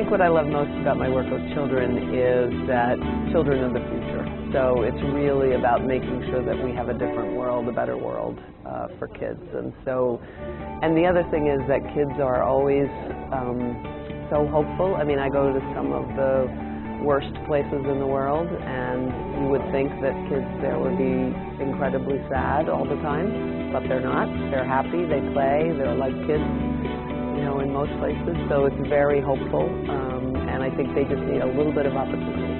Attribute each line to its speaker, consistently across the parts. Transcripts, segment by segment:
Speaker 1: think what I love most about my work with children is that children are the future. So it's really about making sure that we have a different world, a better world for kids. And the other thing is that kids are always so hopeful. I mean, I go to some of the worst places in the world, and you would think that kids there would be incredibly sad all the time, but they're not. They're happy, they play, they're like kids, you know, in most places. So it's very hopeful, and I think they just need a little bit of opportunity.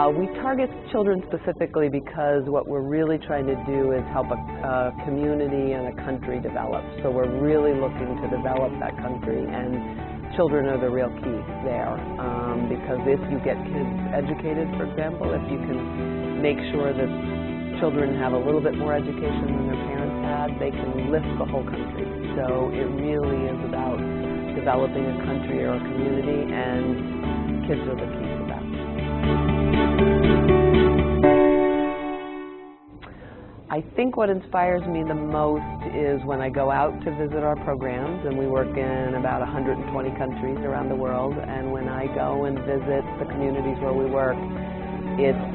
Speaker 1: We target children specifically because what we're really trying to do is help a community and a country develop. So we're really looking to develop that country, and children are the real key there. Because if you get kids educated, for example, if you can make sure that children have a little bit more education than their parents had, they can lift the whole country. So it really is about developing a country or a community, and kids are the key to that. I think what inspires me the most is when I go out to visit our programs, and we work in about 120 countries around the world, and when I go and visit the communities where we work, it's,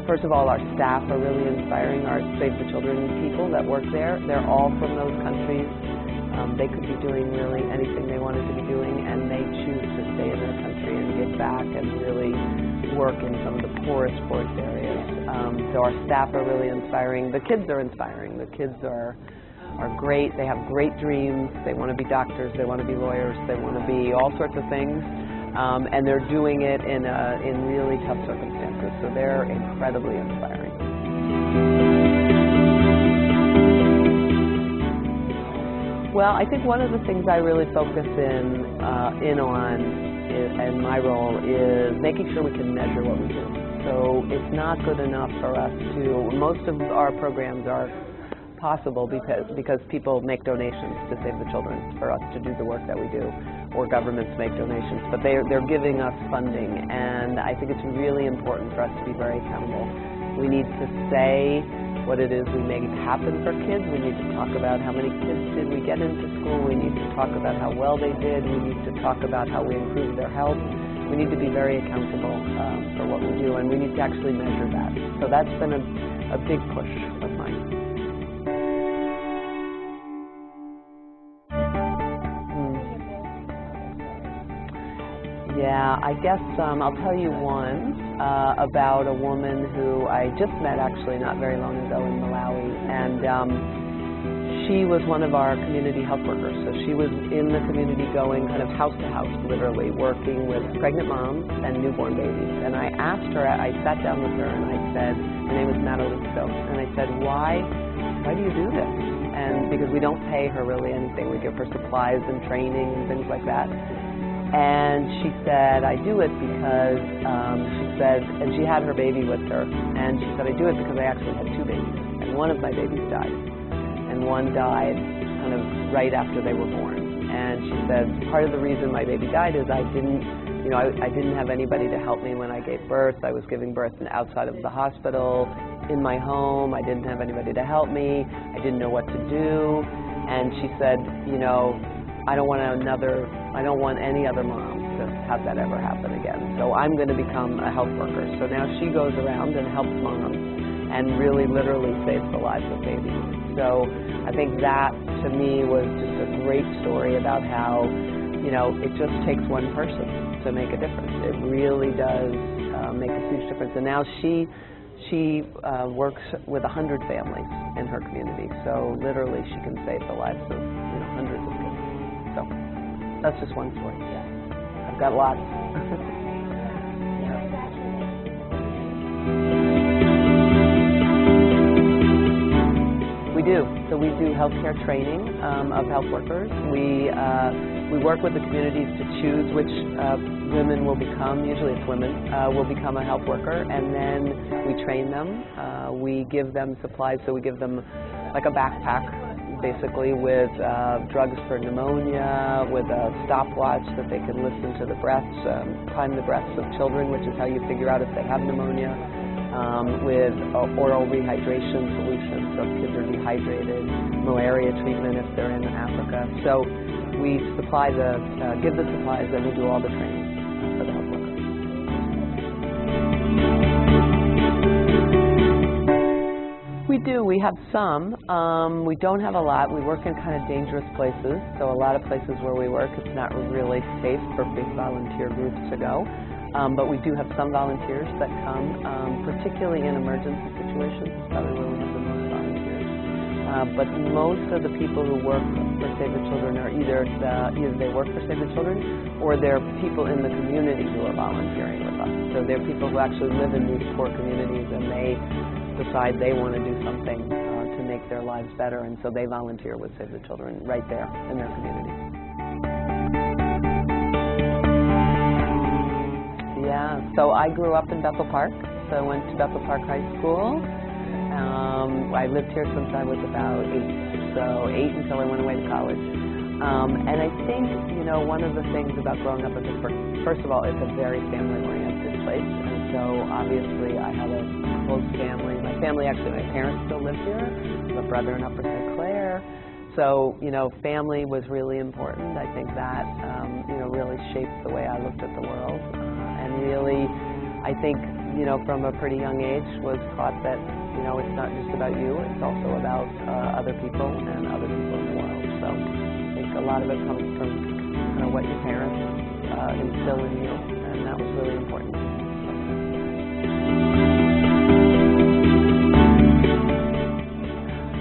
Speaker 1: first of all, our staff are really inspiring, our Save the Children people that work there. They're all from those countries. They could be doing really anything they wanted to be doing, and they choose to stay in their country and give back and really work in some of the poorest areas. So our staff are really inspiring. The kids are inspiring. The kids are great. They have great dreams. They want to be doctors. They want to be lawyers. They want to be all sorts of things. And they're doing it in really tough circumstances. So they're incredibly inspiring. Well, I think one of the things I really focus in on and my role is making sure we can measure what we do. So it's not good enough for us to, most of our programs are possible because people make donations to Save the Children for us to do the work that we do, or governments make donations, but they're giving us funding, and I think it's really important for us to be very accountable. We need to say what it is we make happen for kids. We need to talk about how many kids did we get into school. We need to talk about how well they did. We need to talk about how we improved their health. We need to be very accountable for what we do, and we need to actually measure that. So that's been a big push of mine. Yeah, I guess I'll tell you one about a woman who I just met actually not very long ago in Malawi, and she was one of our community health workers. So she was in the community going kind of house to house, literally, working with pregnant moms and newborn babies. And I asked her, I sat down with her and I said, her name is Nataliso, and I said, why do you do this? And because we don't pay her really anything. We give her supplies and training and things like that. And she said, I do it because, she said, and she had her baby with her, and she said, I do it because I actually had two babies, and one of my babies died. And one died kind of right after they were born. And she said, part of the reason my baby died is I didn't have anybody to help me when I gave birth. I was giving birth outside of the hospital, in my home. I didn't have anybody to help me. I didn't know what to do. And she said, I don't want any other mom to have that ever happen again. So I'm going to become a health worker. So now she goes around and helps moms and really literally saves the lives of babies. So I think that, to me, was just a great story about how, it just takes one person to make a difference. It really does make a huge difference. And now she works with 100 families in her community. So literally she can save the lives of hundreds of kids. So that's just one story. I've got lots. We do. So we do healthcare training of health workers. We work with the communities to choose which women will become, usually it's women, will become a health worker, and then we train them. We give them supplies, so we give them like a backpack, basically, with drugs for pneumonia, with a stopwatch that they can listen to the breaths, time the breaths of children, which is how you figure out if they have pneumonia. with oral rehydration solutions, so if kids are dehydrated, malaria treatment if they're in Africa. So we supply give the supplies, and we do all the training for the health workers. We do. We have some. We don't have a lot. We work in kind of dangerous places, so a lot of places where we work, it's not really safe for big volunteer groups to go. But we do have some volunteers that come, particularly in emergency situations. It's probably where we have the most volunteers. But most of the people who work for Save the Children are either they work for Save the Children, or they're people in the community who are volunteering with us. So they're people who actually live in these poor communities, and they decide they want to do something to make their lives better, and so they volunteer with Save the Children right there in their community. Yeah, so I grew up in Bethel Park, so I went to Bethel Park High School. I lived here since I was about 8, so 8 until I went away to college. And I think, one of the things about growing up in Pittsburgh, first of all, it's a very family-oriented place, and so obviously I had a close family. My parents still live here. I have a brother in Upper St. Clair. So, family was really important. I think that, really shaped the way I looked at the world. And really, I think, from a pretty young age was taught that, it's not just about you, it's also about other people and other people in the world. So I think a lot of it comes from kind of what your parents instill in you, and that was really important.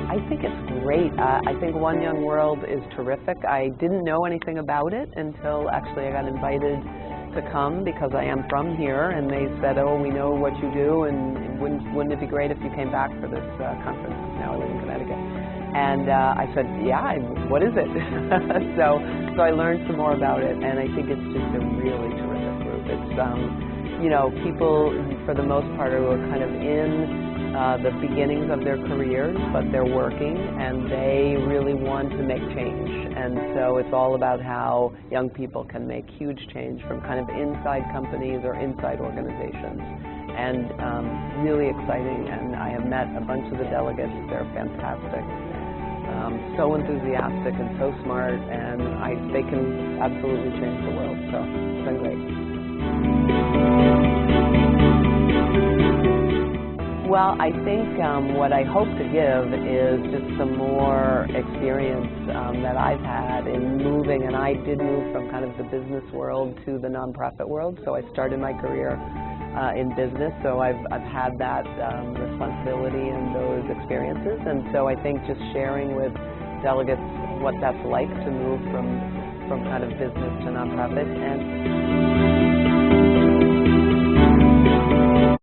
Speaker 1: I think it's great. I think One Young World is terrific. I didn't know anything about it until actually I got invited to come because I am from here, and they said, oh, we know what you do, and wouldn't it be great if you came back for this conference? Now I live in Connecticut. And I said, yeah, what is it? so I learned some more about it, and I think it's just a really terrific group. It's, people, for the most part, who are kind of in the beginnings of their careers, but they're working, and they really want to make change. And so it's all about how young people can make huge change from kind of inside companies or inside organizations. And really exciting, and I have met a bunch of the delegates. They're fantastic, so enthusiastic and so smart, and they can absolutely change the world, so it's been great. Well, I think what I hope to give is just some more experience that I've had in moving, and I did move from kind of the business world to the nonprofit world. So I started my career in business, so I've had that responsibility and those experiences. And so I think just sharing with delegates what that's like to move from kind of business to nonprofit. And